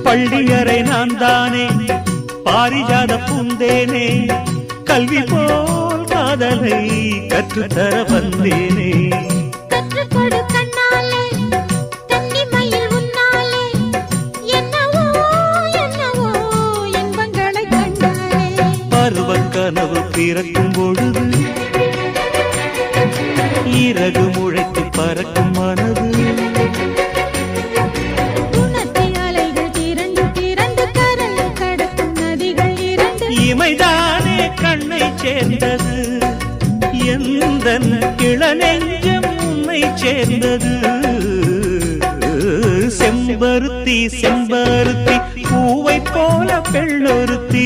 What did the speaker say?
பள்ளியறை நான் தானே பாரிஜாத பூந்தேனே கல்வி போல் காதலை கற்றுத்தர வந்தேனே கற்றுக்கொடு கண்ணாலே கன்னிமயில் உன்னாலே என்னவோ என்னவோ இன்பங்களை கண்டாலே பருவக் கனவு பிறக்கும் பொழுது இறகு முளைத்து பறக்கும் மனது இமைதானே கண்ணை சேர்ந்தது எந்தன் இளநெஞ்சம் உன்னை சேர்ந்தது செம்பருத்தி செம்பருத்தி பூவை போல பெண்ணொருத்தி